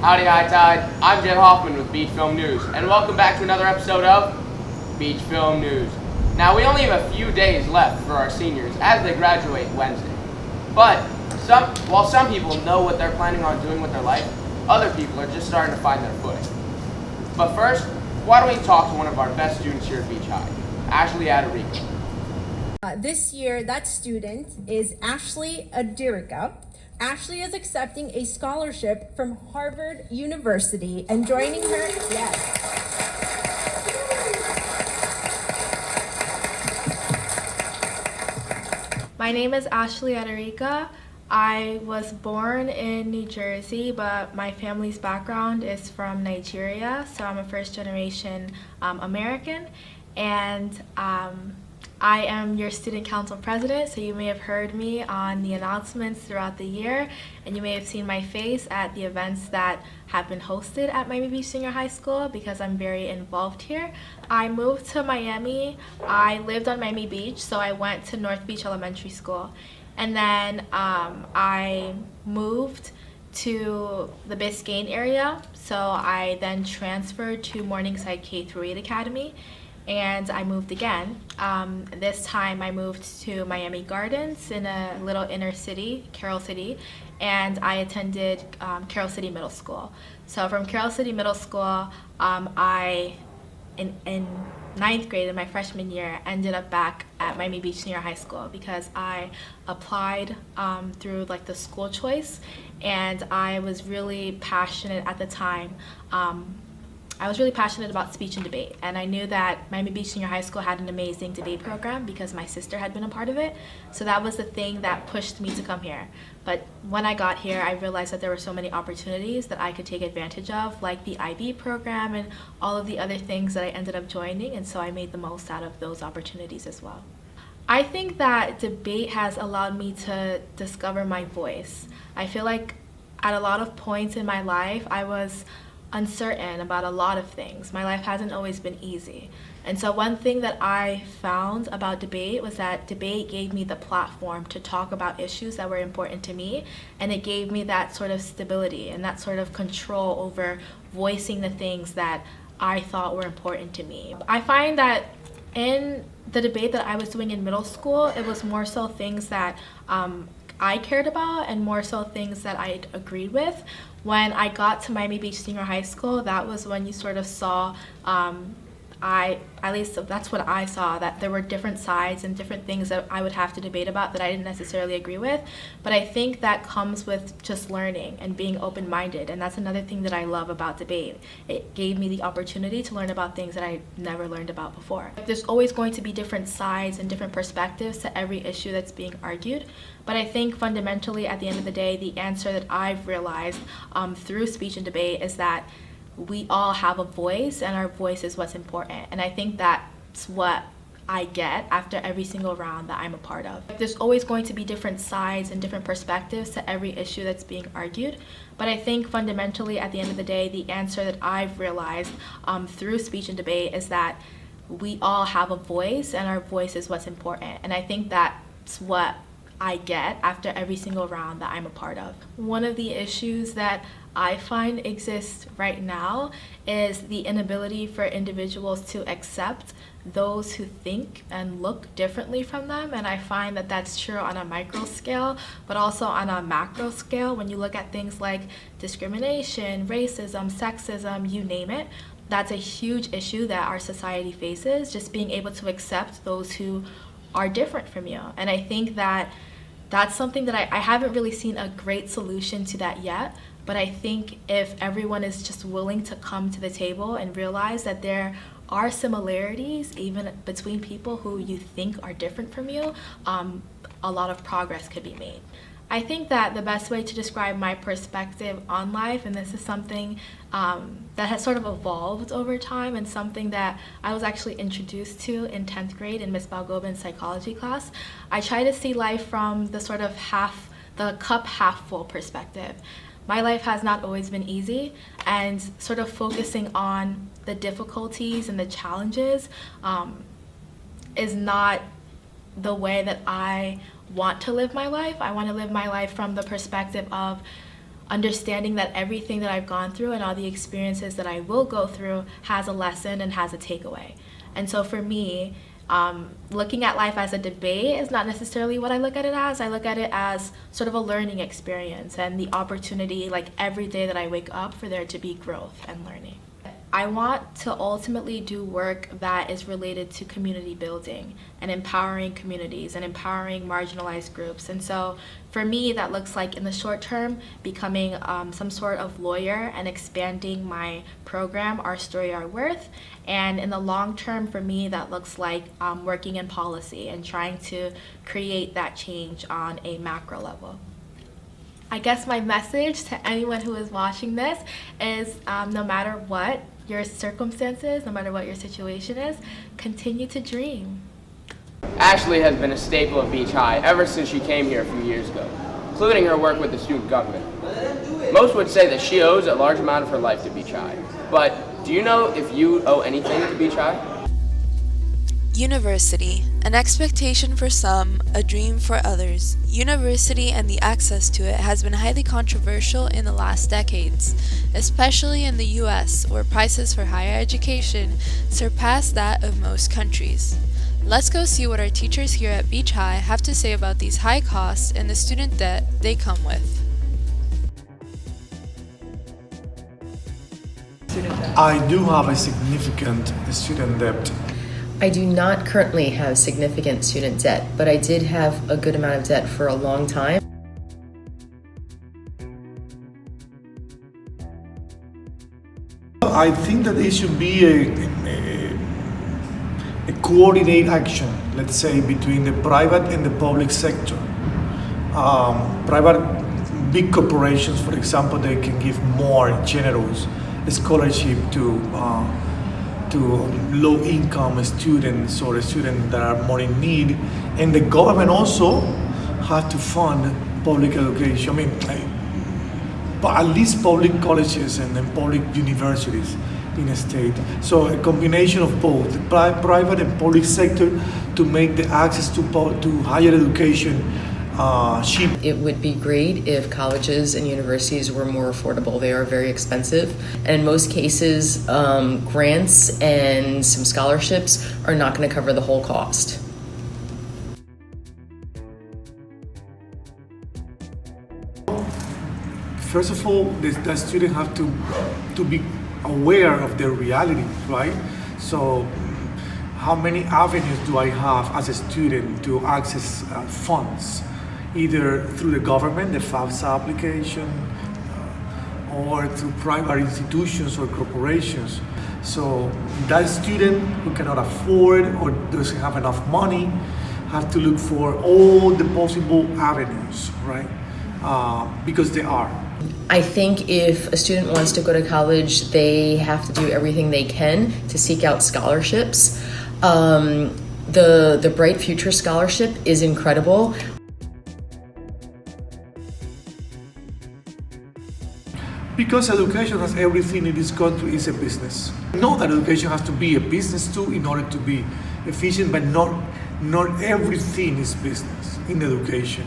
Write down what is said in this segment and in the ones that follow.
Howdy High Tide, I'm Jed Hoffman with Beach Film News, and welcome back to another episode of Beach Film News. Now, we only have a few days left for our seniors as they graduate Wednesday. But while some people know what they're planning on doing with their life, other people are just starting to find their footing. But first, why don't we talk to one of our best students here at Beach High, Ashley Adarica. This year, that student is Ashley Adarica. Ashley is accepting a scholarship from Harvard University and joining her, yes. My name is Ashley Adarica. I was born in New Jersey, but my family's background is from Nigeria, so I'm a first-generation American, and I am your student council president, so you may have heard me on the announcements throughout the year, and you may have seen my face at the events that have been hosted at Miami Beach Senior High School because I'm very involved here. I moved to Miami. I lived on Miami Beach, so I went to North Beach Elementary School. And then I moved to the Biscayne area, so I then transferred to Morningside K-8 Academy. And I moved again. This time I moved to Miami Gardens in a little inner city, Carroll City, and I attended Carroll City Middle School. So from Carroll City Middle School, in ninth grade, in my freshman year, ended up back at Miami Beach Senior High School because I applied through like the school choice, and I was really passionate at the time. I was really passionate about speech and debate, and I knew that Miami Beach Senior High School had an amazing debate program because my sister had been a part of it, so that was the thing that pushed me to come here. But when I got here, I realized that there were so many opportunities that I could take advantage of, like the IB program and all of the other things that I ended up joining, and so I made the most out of those opportunities as well. I think that debate has allowed me to discover my voice. I feel like at a lot of points in my life, I was uncertain about a lot of things. My life hasn't always been easy. And so one thing that I found about debate was that debate gave me the platform to talk about issues that were important to me, and it gave me that sort of stability and that sort of control over voicing the things that I thought were important to me. I find that in the debate that I was doing in middle school, it was more so things that I cared about and more so things that I agreed with. When I got to Miami Beach Senior High School, that was when you sort of saw, at least that's what I saw, that there were different sides and different things that I would have to debate about that I didn't necessarily agree with. But I think that comes with just learning and being open-minded, and that's another thing that I love about debate. It gave me the opportunity to learn about things that I never learned about before. There's always going to be different sides and different perspectives to every issue that's being argued, but I think fundamentally at the end of the day, the answer that I've realized through speech and debate is that we all have a voice, and our voice is what's important. And I think that's what I get after every single round that I'm a part of. There's always going to be different sides and different perspectives to every issue that's being argued, but I think fundamentally at the end of the day, the answer that I've realized through speech and debate is that we all have a voice, and our voice is what's important. And I think that's what I get after every single round that I'm a part of. One of the issues that I find exists right now is the inability for individuals to accept those who think and look differently from them, and I find that that's true on a micro scale, but also on a macro scale when you look at things like discrimination, racism, sexism, you name it. That's a huge issue that our society faces, just being able to accept those who are different from you. And I think that that's something that I haven't really seen a great solution to that yet, but I think if everyone is just willing to come to the table and realize that there are similarities even between people who you think are different from you, a lot of progress could be made. I think that the best way to describe my perspective on life, and this is something that has sort of evolved over time and something that I was actually introduced to in 10th grade in Miss Balgobin's psychology class, I try to see life from the sort of the cup half full perspective. My life has not always been easy, and sort of focusing on the difficulties and the challenges is not the way that I want to live my life. I want to live my life from the perspective of understanding that everything that I've gone through and all the experiences that I will go through has a lesson and has a takeaway. And so for me, looking at life as a debate is not necessarily what I look at it as. I look at it as sort of a learning experience and the opportunity, like every day that I wake up, for there to be growth and learning. I want to ultimately do work that is related to community building and empowering communities and empowering marginalized groups. And so for me, that looks like in the short term, becoming some sort of lawyer and expanding my program, Our Story, Our Worth. And in the long term, for me, that looks like working in policy and trying to create that change on a macro level. I guess my message to anyone who is watching this is no matter what your circumstances, no matter what your situation is, continue to dream. Ashley has been a staple of Beach High ever since she came here a few years ago, including her work with the student government. Most would say that she owes a large amount of her life to Beach High, but do you know if you owe anything to Beach High? University, an expectation for some, a dream for others. University and the access to it has been highly controversial in the last decades, especially in the US, where prices for higher education surpass that of most countries. Let's go see what our teachers here at Beach High have to say about these high costs and the student debt they come with. I do have a significant student debt. I do not currently have significant student debt, but I did have a good amount of debt for a long time. I think that it should be a coordinated action, let's say, between the private and the public sector. Private big corporations, for example, they can give more generous scholarship to low-income students or students that are more in need, and the government also has to fund public education. I mean, but at least public colleges and then public universities in a state. So a combination of both, the private and public sector, to make the access to higher education cheap. It would be great if colleges and universities were more affordable. They are very expensive, and in most cases, grants and some scholarships are not going to cover the whole cost. First of all, the student have to be aware of their reality, right? So how many avenues do I have as a student to access funds? Either through the government, the FAFSA application, or through private institutions or corporations. So that student who cannot afford or doesn't have enough money have to look for all the possible avenues, right? Because they are. I think if a student wants to go to college, they have to do everything they can to seek out scholarships. The Bright Future Scholarship is incredible. Because education has everything in this country is a business. I know that education has to be a business too in order to be efficient, but not everything is business in education.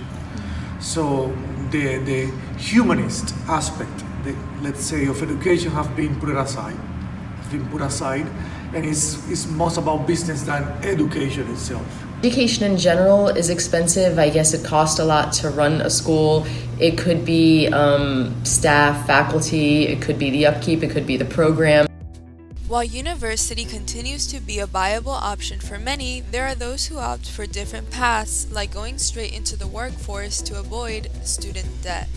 So the humanist aspect, let's say, of education have been put aside, and it's most about business than education itself. Education in general is expensive. I guess it costs a lot to run a school. It could be staff, faculty, it could be the upkeep, it could be the program. While university continues to be a viable option for many, there are those who opt for different paths, like going straight into the workforce to avoid student debt.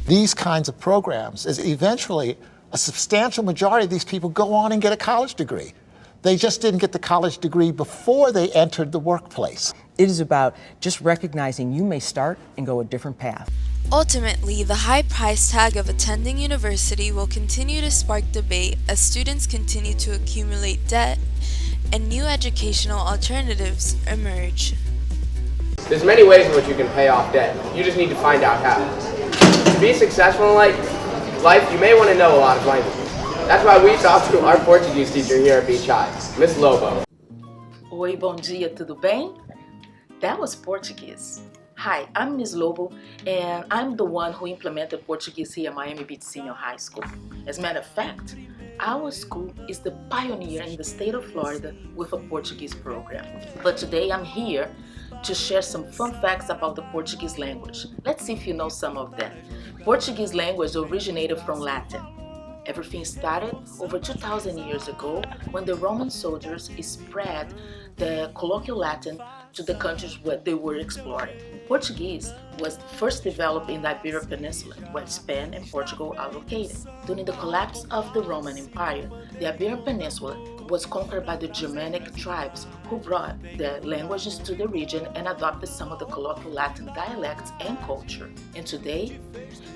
These kinds of programs is eventually a substantial majority of these people go on and get a college degree. They just didn't get the college degree before they entered the workplace. It is about just recognizing you may start and go a different path. Ultimately, the high price tag of attending university will continue to spark debate as students continue to accumulate debt and new educational alternatives emerge. There's many ways in which you can pay off debt. You just need to find out how. To be successful in life, you may want to know a lot of languages. That's why we talked to our Portuguese teacher here at Beach High, Miss Lobo. Oi, bom dia, tudo bem? That was Portuguese. Hi, I'm Ms. Lobo, and I'm the one who implemented Portuguese here at Miami Beach Senior High School. As a matter of fact, our school is the pioneer in the state of Florida with a Portuguese program. But today I'm here to share some fun facts about the Portuguese language. Let's see if you know some of them. Portuguese language originated from Latin. Everything started over 2,000 years ago when the Roman soldiers spread the colloquial Latin to the countries where they were exploring. Portuguese was first developed in the Iberian Peninsula, where Spain and Portugal are located. During the collapse of the Roman Empire, the Iberian Peninsula was conquered by the Germanic tribes who brought their languages to the region and adopted some of the colloquial Latin dialects and culture. And today,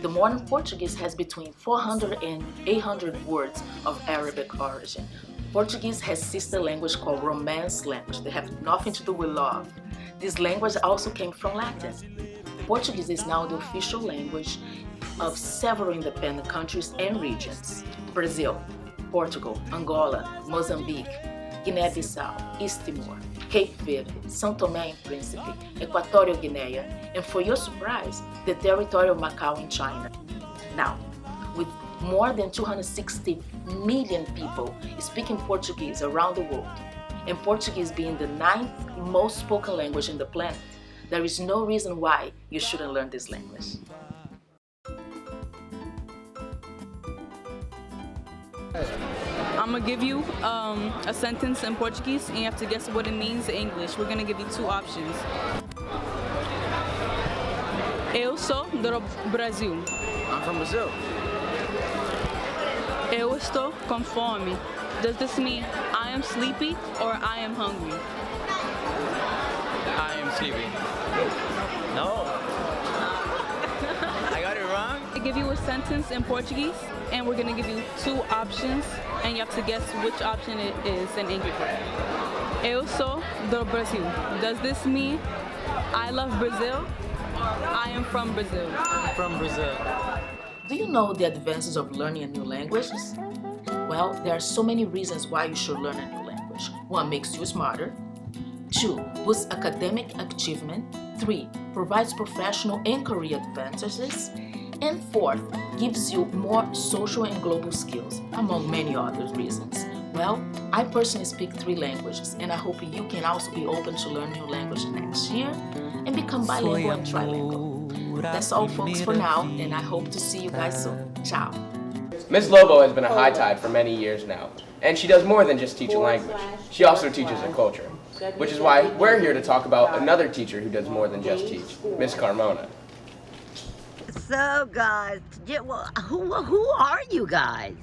the modern Portuguese has between 400 and 800 words of Arabic origin. Portuguese has a sister language called Romance language. They have nothing to do with love. This language also came from Latin. Portuguese is now the official language of several independent countries and regions. Brazil, Portugal, Angola, Mozambique, Guiné-Bissau, East Timor, Cape Verde, São Tomé and Príncipe, Equatorial Guinea, and for your surprise, the territory of Macau in China. Now, with more than 260 million people speaking Portuguese around the world, and Portuguese being the 9th most spoken language in the planet, there is no reason why you shouldn't learn this language. I'm gonna give you a sentence in Portuguese and you have to guess what it means in English. We're gonna give you two options. Eu sou do Brasil. I'm from Brazil. Eu estou com fome. Does this mean I am sleepy or I am hungry? I am sleepy. No. I got it wrong? I give you a sentence in Portuguese and we're gonna give you two options and you have to guess which option it is in English. Eu sou do Brasil. Does this mean I love Brazil? I am from Brazil. From Brazil. Do you know the advantages of learning a new language? Well, there are so many reasons why you should learn a new language. 1, makes you smarter. 2, boosts academic achievement. 3, provides professional and career advantages. And 4, gives you more social and global skills, among many other reasons. Well, I personally speak 3 languages, and I hope you can also be open to learn new language next year and become bilingual and trilingual. That's all, folks, for now, and I hope to see you guys soon. Ciao. Ms. Lobo has been a high tide for many years now, and she does more than just teach a language. She also teaches a culture, which is why we're here to talk about another teacher who does more than just teach, Miss Carmona. So, guys, who are you guys?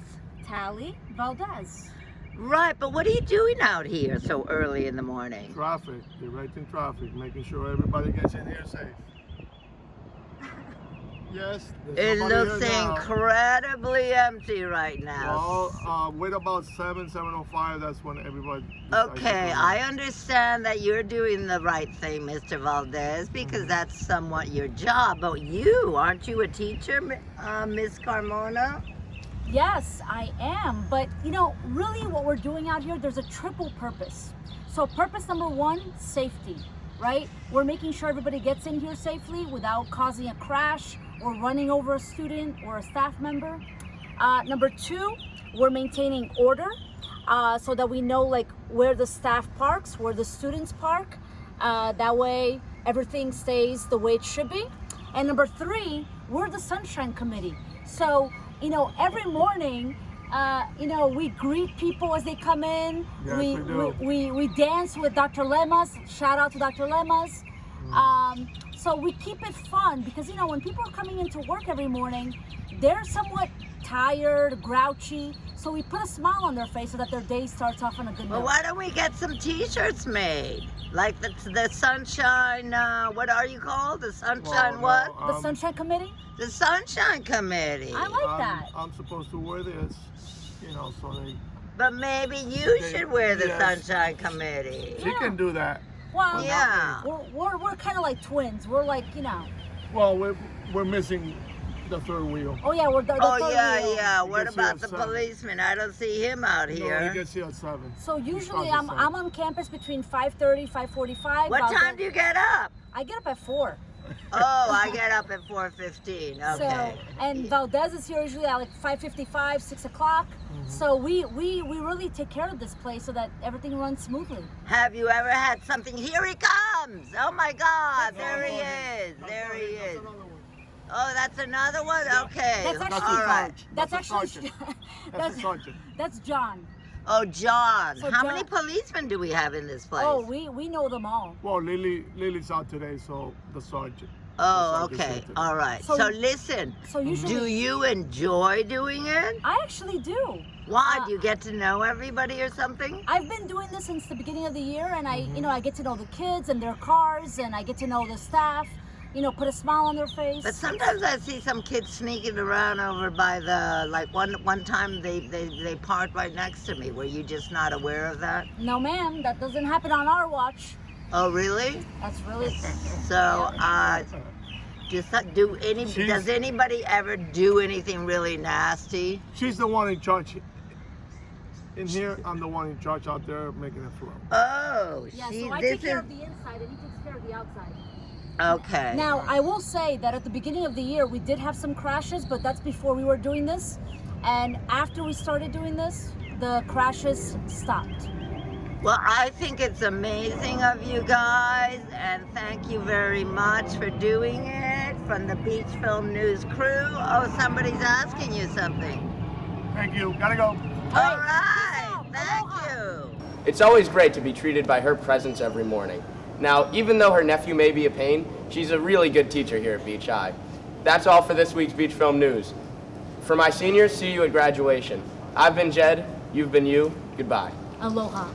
Tally Valdez. Right, but what are you doing out here so early in the morning? Traffic, directing traffic, making sure everybody gets in here safe. Yes. It looks incredibly empty right now. Well, wait about 7:05. That's when everybody. Okay, I understand that you're doing the right thing, Mr. Valdez, because that's somewhat your job. But aren't you a teacher, Miss Carmona? Yes, I am. But really, what we're doing out here, there's a triple purpose. So, purpose number 1, safety. Right? We're making sure everybody gets in here safely without causing a crash or running over a student or a staff member. Number 2, we're maintaining order so that we know where the staff parks, where the students park. That way everything stays the way it should be. And number 3, we're the Sunshine Committee. So, every morning, we greet people as they come in. Yes, we dance with Dr. Lemas. Shout out to Dr. Lemas. So we keep it fun because, when people are coming into work every morning, they're somewhat tired, grouchy. So we put a smile on their face so that their day starts off on a good note. Well, why don't we get some t-shirts made? Like the Sunshine, what are you called? The Sunshine the Sunshine Committee? The Sunshine Committee. I like that. I'm supposed to wear this, so they... But maybe you should wear the Sunshine Committee. She can do that. Well, yeah. We're kind of like twins. We're like, Well, we're missing the third wheel. Oh yeah, we're the third wheel. Yeah. What about the policeman? I don't see him out here. No, he gets here at 7. So usually I'm on campus between 5:30, 5:45. What time do you get up? I get up at 4. Oh, I get up at 4:15. Okay. So, and Valdez is here usually at like 5:55, 6 o'clock. So we really take care of this place so that everything runs smoothly. Have you ever had something? Here he comes! Oh my God! There he is! There he is! Oh, that's another one. Okay. That's actually all right. That's actually That's the sergeant. that's John. Oh, John. So How John- many policemen do we have in this place? Oh, we know them all. Well, Lily's out today, so the sergeant. Oh, The sergeant's here okay. today. All right. So- So listen. So usually Do you enjoy doing it? I actually do. Why? Do you get to know everybody or something? I've been doing this since the beginning of the year, and I get to know the kids and their cars, and I get to know the staff. Put a smile on their face. But sometimes I see some kids sneaking around over by the, like one time they parked right next to me. Were you just not aware of that? No, ma'am, that doesn't happen on our watch. Oh, really? That's really. So, does anybody ever do anything really nasty? She's the one in charge. In here, I'm the one in charge out there making it flow. Oh, Yeah, see, so I this take care is of the inside, and he takes care of the outside. okay. Now, I will say that at the beginning of the year, we did have some crashes, but that's before we were doing this. And after we started doing this, the crashes stopped. Well, I think it's amazing of you guys, and thank you very much for doing it from the Beach Film News crew. Oh, somebody's asking you something. Thank you. Gotta go. All right, thank you. It's always great to be treated by her presence every morning. Now, even though her nephew may be a pain, she's a really good teacher here at Beach High. That's all for this week's Beach Film News. For my seniors, see you at graduation. I've been Jed, you've been you, goodbye. Aloha.